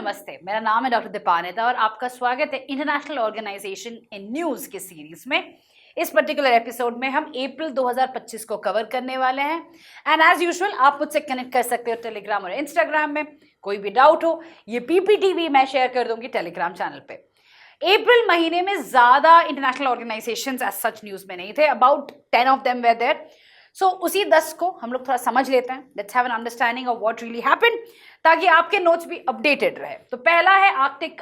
नमस्ते, मेरा नाम है डॉक्टर दीपानेता और आपका स्वागत है इंटरनेशनल ऑर्गेनाइजेशन इन न्यूज की सीरीज में। इस पर्टिकुलर एपिसोड में हम अप्रैल 2025 को कवर करने वाले हैं एंड एज यूजुअल आप मुझसे कनेक्ट कर सकते हो टेलीग्राम और इंस्टाग्राम में। कोई भी डाउट हो ये पीपीटी भी मैं शेयर कर दूंगी टेलीग्राम चैनल पे। अप्रैल महीने में ज्यादा international organisations as such news में नहीं थे, about 10 of them were there. So उसी 10 को हम लोग थोड़ा समझ लेते हैं। Let's have an understanding of what really happened ताकि आपके नोट्स भी अपडेटेड रहे। तो पहला है आर्कटिक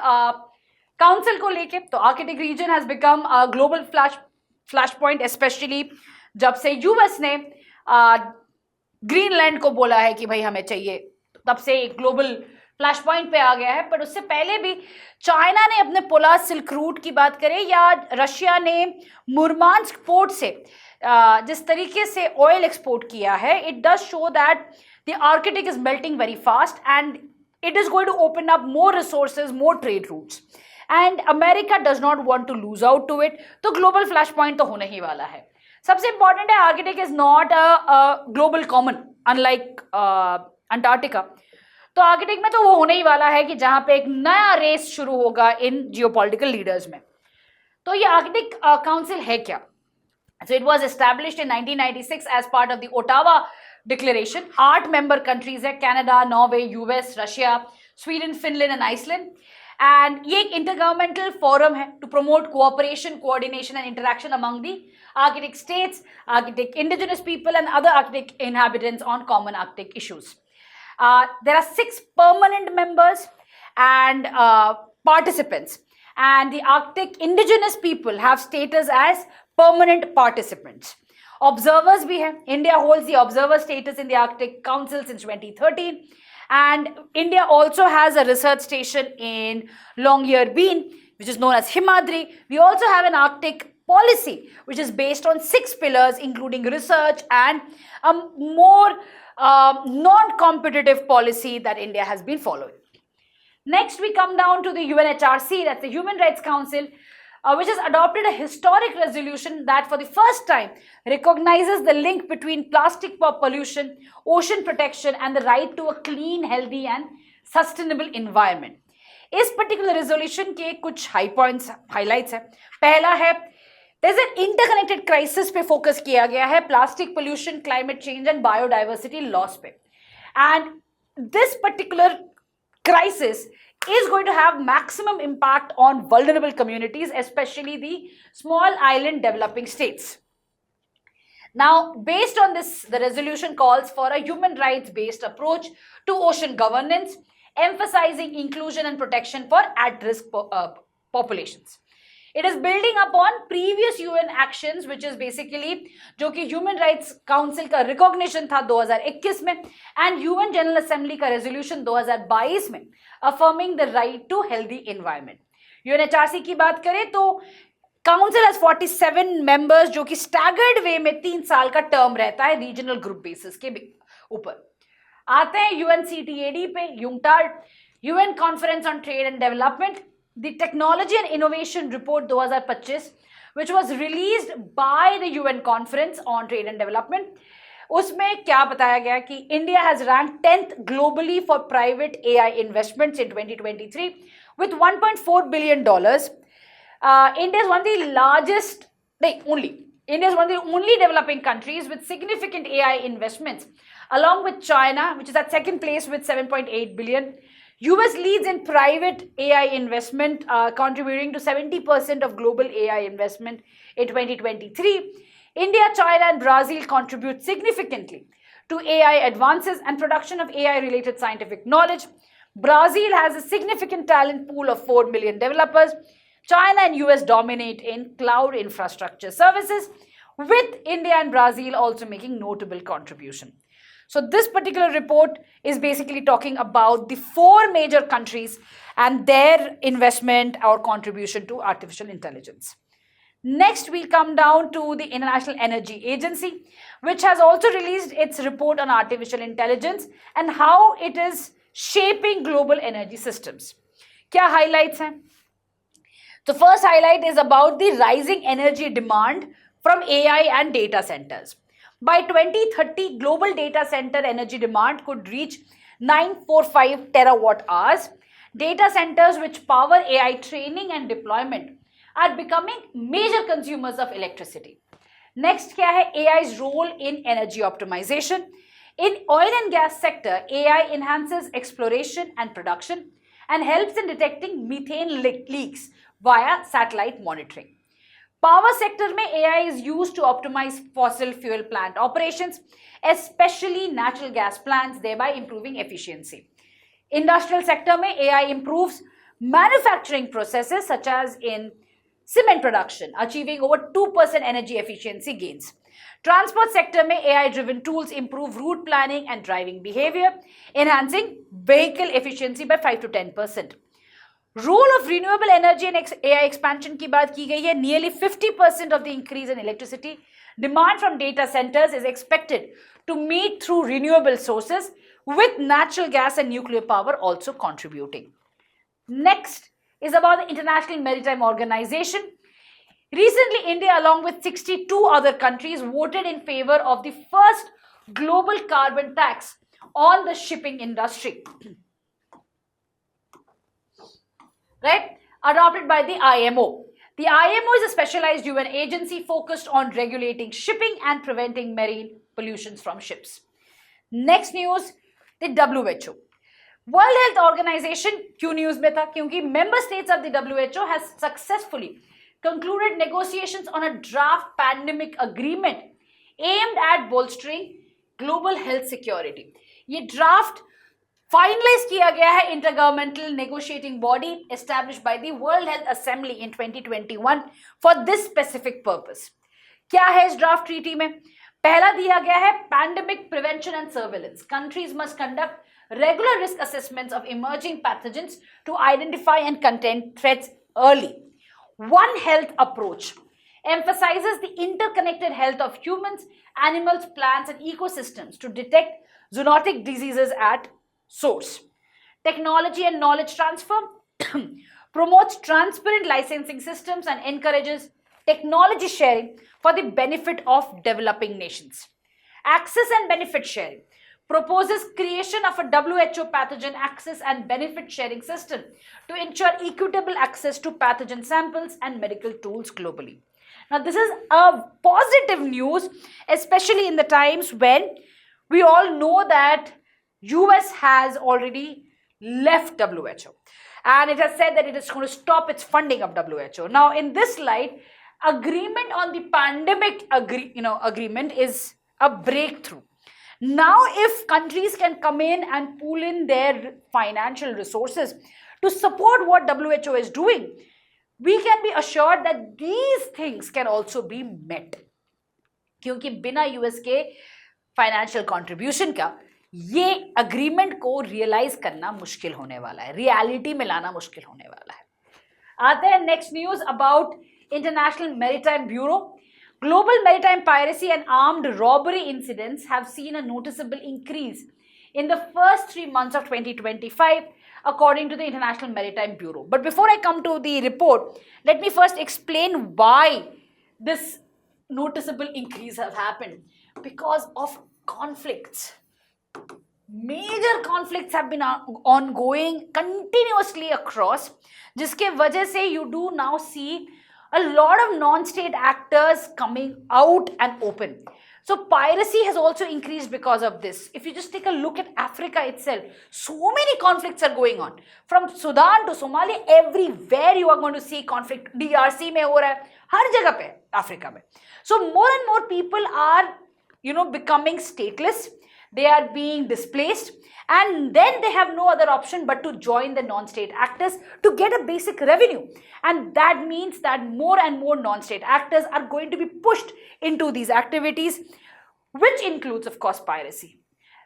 काउंसिल को लेके। तो Arctic region has become global flash point, specially जब से यूएस ने ग्रीनलैंड को बोला है कि भाई हमें चाहिए, तब से एक ग्लोबल फ्लैश पॉइंट पे आ गया है। पर उससे पहले भी चाइना ने अपने पोलार सिल्क रूट की बात करें या रशिया ने मुरमांस्क पोर्ट से जिस तरीके से ऑयल एक्सपोर्ट किया है, it does show that the Arctic is melting very fast and it is going to open up more resources, more trade routes, and America does not want to lose out to it. तो global flashpoint तो होने ही वाला है। सबसे important है Arctic is not a global common unlike Antarctica। तो Arctic में तो वो होने ही वाला है कि जहां पे एक नया रेस शुरू होगा इन जियोपॉलिटिकल लीडर्स में। तो ये Arctic Council है क्या? So it was established in 1996 as part of the Ottawa Declaration. 8 member countries है, Canada, Norway, US, Russia, Sweden, Finland and Iceland. And ये एक intergovernmental forum है to promote cooperation, coordination and interaction among the Arctic states, Arctic indigenous people and other Arctic inhabitants on common Arctic issues. There are 6 permanent members and participants. And the Arctic indigenous people have status as permanent participants. Observers भी हैं. India holds the observer status in the Arctic Council since 2013, and India also has a research station in Longyearbyen, which is known as Himadri. We also have an Arctic policy, which is based on 6 pillars, including research and a more non-competitive policy that India has been following. Next, we come down to the UNHRC, that's the Human Rights Council, which has adopted a historic resolution that for the first time recognizes the link between plastic pollution, ocean protection, and the right to a clean, healthy, and sustainable environment. इस particular resolution के कुछ high points, highlights हैं. पहला है, there's an interconnected crisis पे focus किया गया है, plastic pollution, climate change, and biodiversity loss पे. And this particular crisis is going to have maximum impact on vulnerable communities, especially the small island developing states. Now, based on this, the resolution calls for a human rights-based approach to ocean governance, emphasizing inclusion and protection for at-risk populations. It is building upon previous UN actions, which is basically जो कि Human Rights Council का recognition था 2021 में and UN General Assembly का resolution 2022 में affirming the right to healthy environment. UNHRC की बात करें तो Council has 47 members जो कि staggered way में 3 साल का term रहता है regional group basis के ऊपर। आते हैं UNCTAD पे, UNCTAD, UN Conference on Trade and Development. The Technology and Innovation Report 2025, which was released by the UN Conference on Trade and Development, उसमें क्या बताया गया कि India has ranked 10th globally for private AI investments in 2023 with $1.4 billion. India is one of the largest, India is one of the only developing countries with significant AI investments, along with China, which is at second place with 7.8 billion. US leads in private AI investment, contributing to 70% of global AI investment in 2023. India, China, and Brazil contribute significantly to AI advances and production of AI-related scientific knowledge. Brazil has a significant talent pool of 4 million developers. China and US dominate in cloud infrastructure services, with India and Brazil also making notable contribution. So this particular report is basically talking about the 4 major countries and their investment or contribution to artificial intelligence. Next, we come down to the International Energy Agency, which has also released its report on artificial intelligence and how it is shaping global energy systems. क्या highlights हैं? The first highlight is about the rising energy demand from AI and data centers. By 2030, global data center energy demand could reach 945 terawatt hours. Data centers which power AI training and deployment are becoming major consumers of electricity. Next क्या है AI's role in energy optimization. In oil and gas sector, AI enhances exploration and production and helps in detecting methane leaks via satellite monitoring. Power sector में AI is used to optimize fossil fuel plant operations, especially natural gas plants, thereby improving efficiency. Industrial sector में AI improves manufacturing processes such as in cement production, achieving over 2% energy efficiency gains. Transport sector में AI-driven tools improve route planning and driving behavior, enhancing vehicle efficiency by 5 to 10%. Role of renewable energy and AI expansion की बात की गई है. Nearly 50% of the increase in electricity demand from data centers is expected to meet through renewable sources, with natural gas and nuclear power also contributing. Next is about the International Maritime Organization. Recently, India, along with 62 other countries, voted in favor of the first global carbon tax on the shipping industry. Right? Adopted by the IMO. The IMO is a specialized UN agency focused on regulating shipping and preventing marine pollution from ships. Next news, the WHO. World Health Organization क्यों news में था? क्योंकि member states of the WHO has successfully concluded negotiations on a draft pandemic agreement aimed at bolstering global health security. ये draft finalize किया गया है intergovernmental negotiating body established by the World Health Assembly in 2021 for this specific purpose. क्या है इस draft treaty में? पहला दिया गया है pandemic prevention and surveillance. Countries must conduct regular risk assessments of emerging pathogens to identify and contain threats early. One Health approach emphasizes the interconnected health of humans, animals, plants, and ecosystems to detect zoonotic diseases at source. Technology and knowledge transfer promotes transparent licensing systems and encourages technology sharing for the benefit of developing nations. Access and benefit sharing proposes creation of a WHO pathogen access and benefit sharing system to ensure equitable access to pathogen samples and medical tools globally. Now, this is a positive news, especially in the times when we all know that US has already left WHO and it has said that it is going to stop its funding of WHO. Now, in this light, agreement on the pandemic agreement is a breakthrough. Now, if countries can come in and pool in their financial resources to support what WHO is doing, we can be assured that these things can also be met. क्योंकि बिना US के financial contribution का ये agreement को realize करना मुश्किल होने वाला है, reality में लाना मुश्किल होने वाला है. आते हैं next news about International Maritime Bureau. Global maritime piracy and armed robbery incidents have seen a noticeable increase in the first 3 months of 2025, according to the International Maritime Bureau. But before I come to the report, let me first explain why this noticeable increase has happened. Because of conflicts. Major conflicts have been ongoing continuously across, जिसके वजह से you do now see a lot of non-state actors coming out and open. So piracy has also increased because of this. If you just take a look at Africa itself, so many conflicts are going on. From Sudan to Somalia, everywhere you are going to see conflict. DRC में हो रहा है, हर जगह पे Africa में. So more and more people are, becoming stateless. They are being displaced. And then they have no other option but to join the non-state actors to get a basic revenue. And that means that more and more non-state actors are going to be pushed into these activities, which includes, of course, piracy.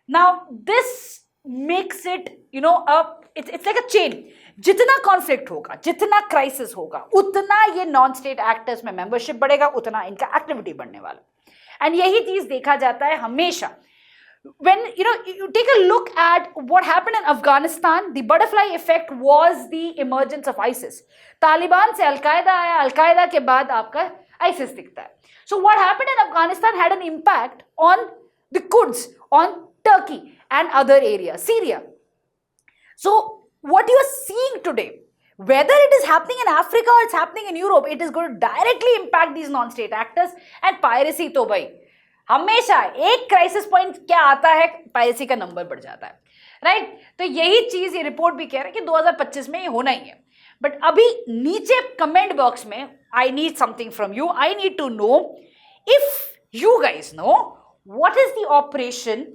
Now, this makes it, it's like a chain. जितना conflict होगा, जितना crisis होगा, उतना ये non-state actors में membership बढ़ेगा, उतना इनका activity बढ़ने वाला. And यही चीज देखा जाता है हमेशा. When you take a look at what happened in Afghanistan, the butterfly effect was the emergence of ISIS. Taliban से Al-Qaeda आया, Al-Qaeda के बाद आपका ISIS दिखता है. So what happened in Afghanistan had an impact on the Kurds, on Turkey and other areas, Syria. So what you are seeing today, whether it is happening in Africa or it's happening in Europe, it is going to directly impact these non-state actors. And piracy तो भाई हमेशा एक crisis point क्या आता है, piracy का number बढ़ जाता है, राइट? तो यही चीज ये रिपोर्ट भी कह रहा है कि 2025 में ये होना ही है. बट अभी नीचे कमेंट बॉक्स में I need something from you. I need to know if you guys know what is the operation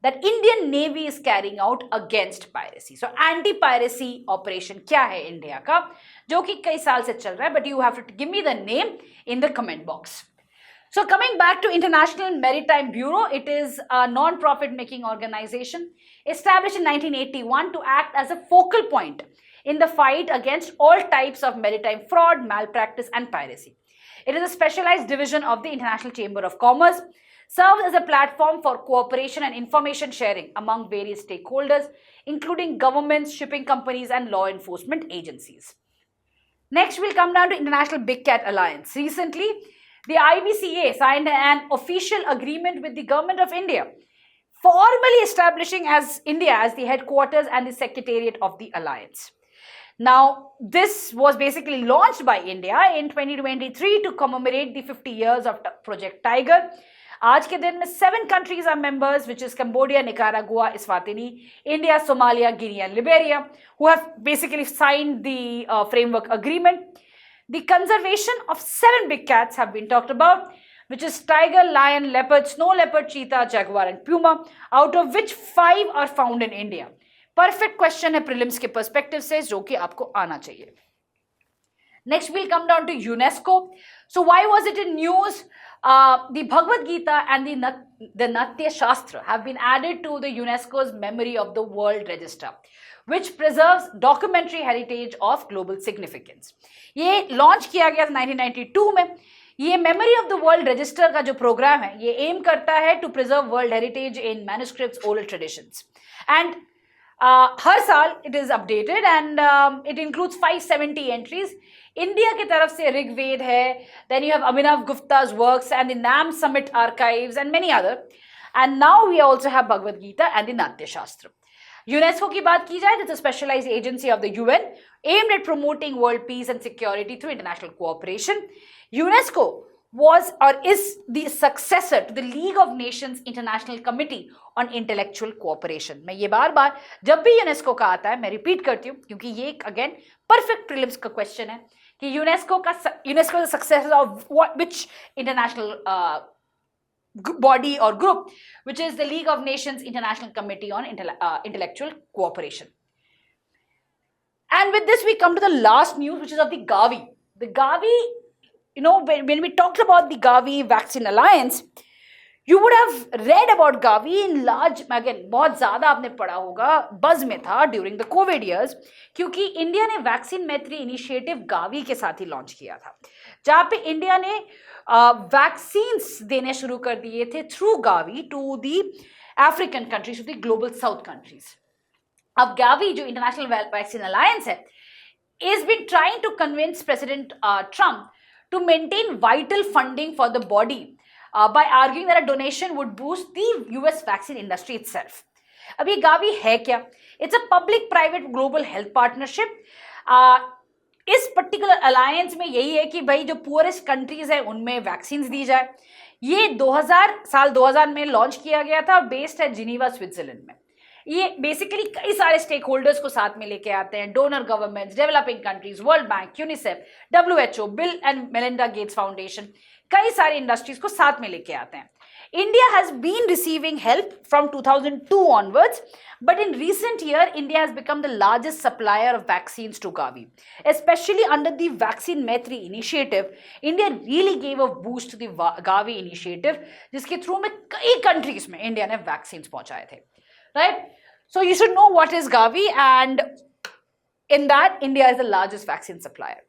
that Indian Navy is carrying out against piracy. So anti-piracy operation क्या है India का, जो कि कई साल से चल रहा है, but you have to give me the name in the comment box. So coming back to International Maritime Bureau, it is a non-profit making organization established in 1981 to act as a focal point in the fight against all types of maritime fraud, malpractice and piracy. It is a specialized division of the International Chamber of Commerce, serves as a platform for cooperation and information sharing among various stakeholders, including governments, shipping companies, and law enforcement agencies. Next, we'll come down to International Big Cat Alliance. Recently, the IBCA signed an official agreement with the Government of India, formally establishing India as the headquarters and the secretariat of the alliance. Now, this was basically launched by India in 2023 to commemorate the 50 years of Project Tiger. आज के दिन में 7 countries are members, which is Cambodia, Nicaragua, Eswatini, India, Somalia, Guinea and Liberia, who have basically signed the framework agreement. The conservation of 7 big cats have been talked about, which is tiger, lion, leopard, snow leopard, cheetah, jaguar and puma, out of which 5 are found in India. Perfect question है prelims के perspective से, जो कि आपको आना चाहिए. Next, we'll come down to UNESCO. So why was it in news? The Bhagavad Gita and the Natya Shastra have been added to the UNESCO's Memory of the World Register, which preserves documentary heritage of global significance. ये launch किया गया 1992 में. ये Memory of the World Register का जो program है, ये aim करता है to preserve world heritage in manuscripts, oral traditions. And हर साल it is updated and it includes 570 entries. India की तरफ से ऋग्वेद है, then you have Abhinav Gupta's works and the NAM Summit archives and many other. And now we also have Bhagavad Gita and the Natya Shastra. UNESCO की बात की जाए, it's a specialized agency of the UN aimed at promoting world peace and security through international cooperation. UNESCO was or is the successor to the League of Nations International Committee on Intellectual Cooperation. मैं ये बार जब भी UNESCO का आता है मैं repeat करती हूँ, क्योंकि ये अगेन परफेक्ट प्रीलिम्स का क्वेश्चन है कि UNESCO successor of which international body or group, which is the League of Nations International Committee on Intellectual Cooperation. And with this we come to the last news, which is of the Gavi. The Gavi, you know, when we talked about the Gavi Vaccine Alliance, you would have read about Gavi in large, again, बहुत ज़्यादा आपने पढ़ा होगा, buzz में था during the COVID years, क्योंकि India ने vaccine मैत्री इनिशिएटिव गावी के साथ ही लॉन्च किया था, जहाँ पे इंडिया ने वैक्सीन्स देने शुरू कर दिए थे through Gavi to the African countries, to the global south countries. अब गावी जो इंटरनेशनल वैक्सीन अलायंस है, is been trying to convince President Trump to maintain vital funding for the body by arguing that a donation would boost the US vaccine industry itself. अब ये Gavi है क्या? It's a public-private global health partnership. इस particular alliance में यही है कि भाई जो पुअरेस्ट कंट्रीज है उनमें वैक्सीन दी जाए. ये 2000 में लॉन्च किया गया था, बेस्ड है जिनीवा स्विट्जरलैंड में. ये बेसिकली कई सारे स्टेक होल्डर्स को साथ में लेके आते हैं, donor governments, developing countries, world bank, UNICEF, WHO, bill and Melinda Gates foundation, कई सारे इंडस्ट्रीज को साथ में लेके आते हैं. India has been receiving help from 2002 onwards, but in recent year, India has become the largest supplier of vaccines to Gavi. Especially under the Vaccine Maitri initiative, India really gave a boost to the Gavi initiative, जिसके through में कई countries में India ने vaccines पहुंचाए थे, right? So you should know what is Gavi, and in that, India is the largest vaccine supplier.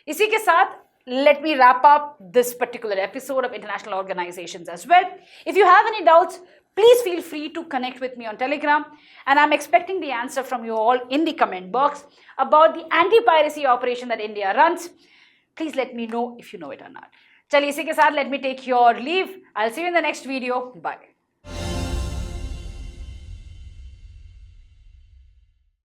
इसी के साथ let me wrap up this particular episode of international organizations as well. If you have any doubts, please feel free to connect with me on Telegram, and I'm expecting the answer from you all in the comment box about the anti-piracy operation that India runs. Please let me know if you know it or not. चलिए इसी के साथ let me take your leave. I'll see you in the next video. Bye.